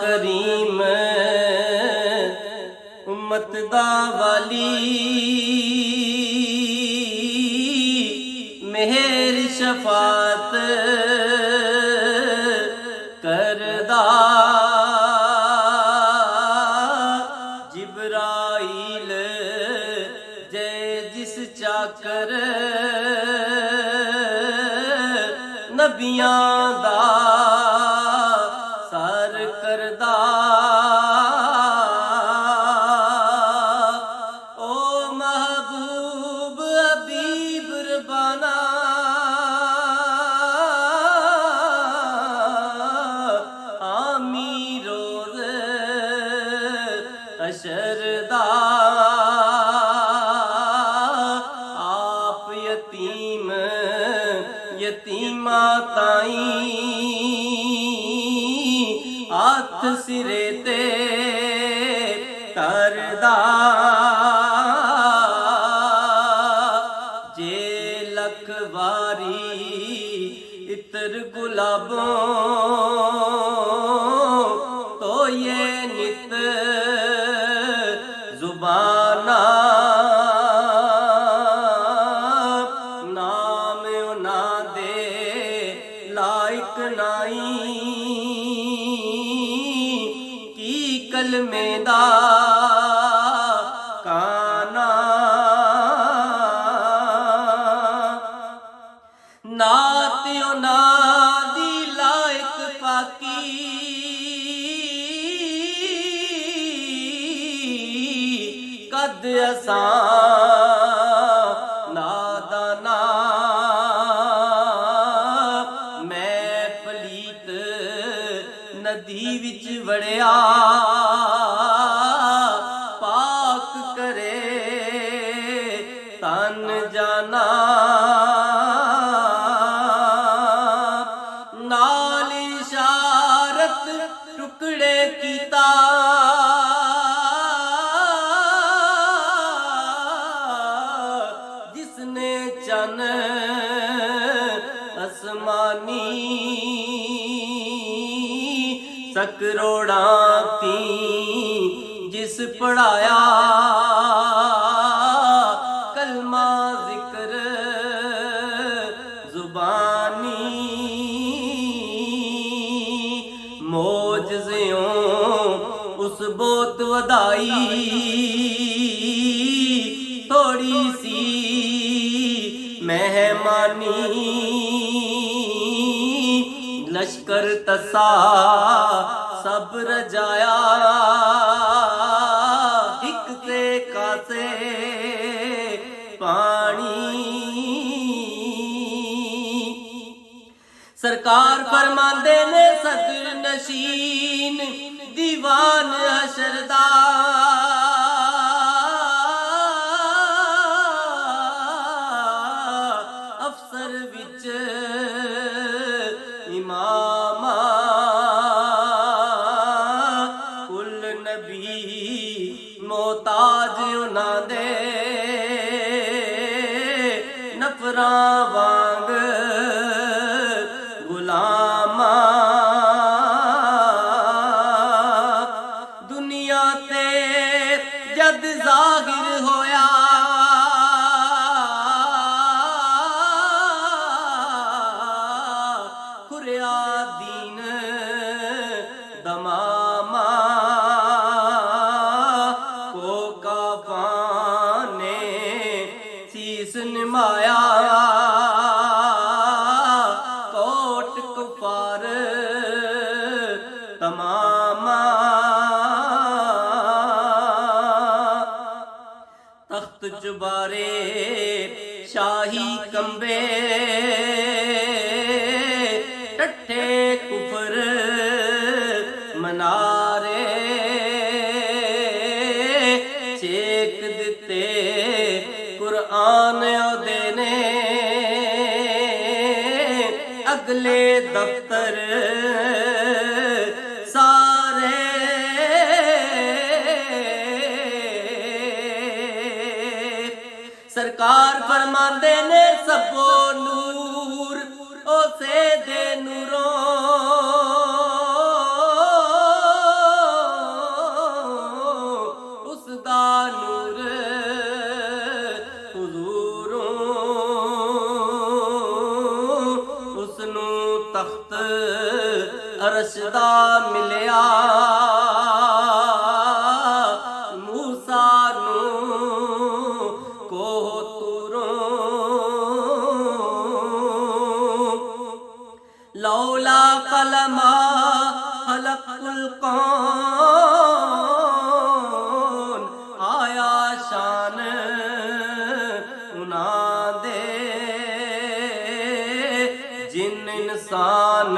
करीम उम्मत दा वाली मेहर शफात करदा जिब्राइल जय जिस चाकर नबियां दा सर करदा ओ महबूब हबीब रबाना आमी रोज हशरदा आप यतीम यतीमा ताई हाथ सिरे ते करदा जे लख वारी इतर गुलाबों तो ये नित जुबाना नाम उना दे लायक नाई की कलमे दा काना नात उना दी लायक पाकी कद असां नादाना मैं पलीत नदी विच वड़िया पाक करे तन जाना नाल इशारत टुकड़े कीता जिसने चन आसमानी सकरोड़ा थी जिस पढ़ाया कलमा जिक्र जुबानी मोजज़ियों उस बोत वदाई थोड़ी सी मेहमानी लश्कर तसा सब रजाया एक से कासे पानी सरकार फरमांदे ने सदर नशीन दीवान हशरदा अफसर विच इमामा कुल नबी मोहताज उना दे नफरा वांग गुलामा दुनिया ते जद जाहिर होया खुरिया दीन दमामा को काफाने शीस निमाया कोट कुफार तमामा तख्त जुबारे शाही कंबे टट्ठे कुफर मनारे चेक दिते कुरान देने अगले दफ्तर सारे सरकार फरमांदे ने सबो नूर ओ से दे नूरों रस्ता मिलिया मूसा नू कोह तूरों लौला कलमा खलक़ुल कौन आया शान उना दे जिन इंसान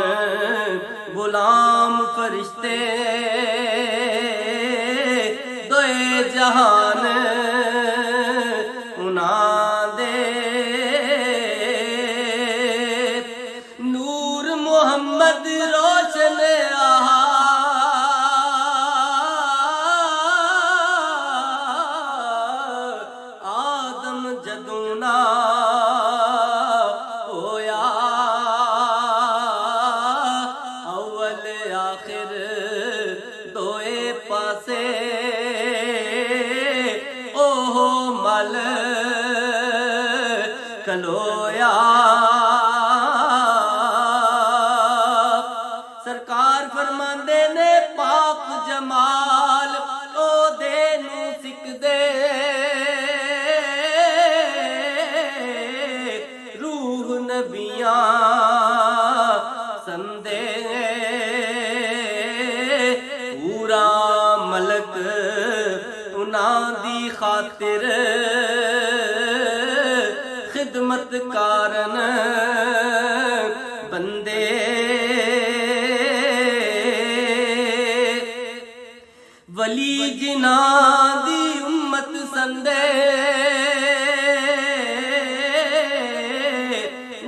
गुलाम फरिश्ते दोए जहान उना दे नूर मोहम्मद रोशन आदम जदूना होया अव्वल आखिर दोए पासे ओहो मल खलोया सरकार फरमांदे ने पाक जमाल ओ दे नू सिकदे रूह नबियां संदे पूरा मलक उन्हां दी खातिर खिदमत कारन बंदे वली जिना दी उम्मत संदे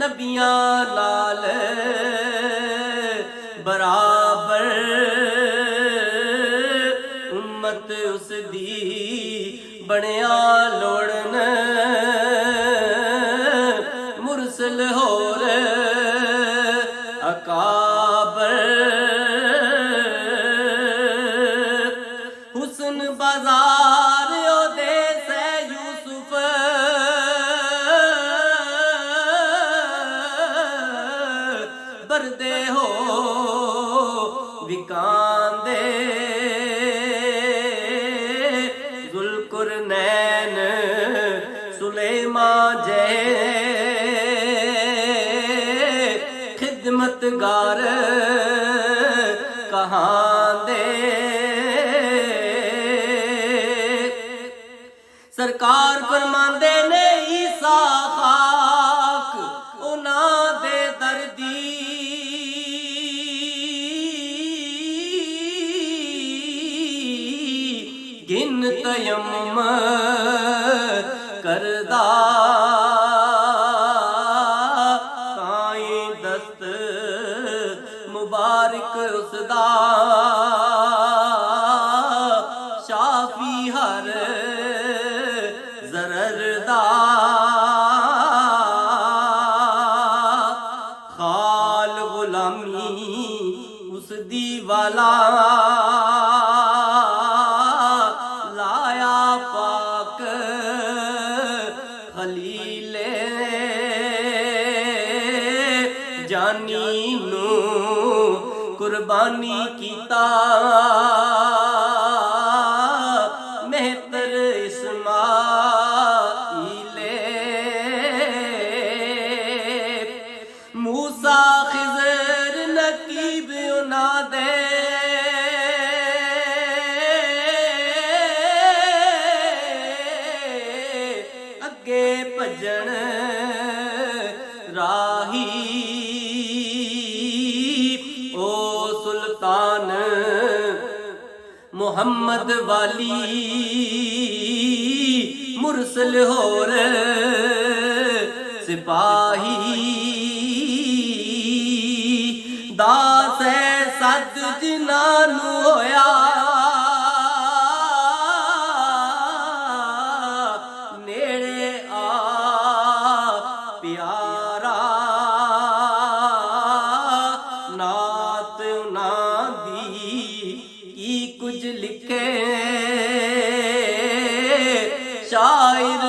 नबियां लाल बराबर उम्मत उस दी बनिया लोड़न मुरसल होर अकाबर हुस्न बाजार ओदे से यूसुफ बरदे हो विकांदे जुल्कुरनैन सुलेमा जय खिदमतगार कहाँ दे सरकार फरमांदे ने ईसा खाक उना दे दर्दी गिन तयम्मुम करदा ताई दस्त मुबारक उसदा शाफी हर जररदा खाल गुलामी उस दी वाला लाया पाक खलीले जानी नू कुर्बानी कीता मेहतर इस्माइले मूसा खिज़र नकीब उना दे अगे भजन राही ओ सुल्तान मोहम्मद वाली मुरसल होर सिपाही दास है सद जिनानू होया नेड़े आ प्यारा नात उन्हां दी की कुछ लिखे शायर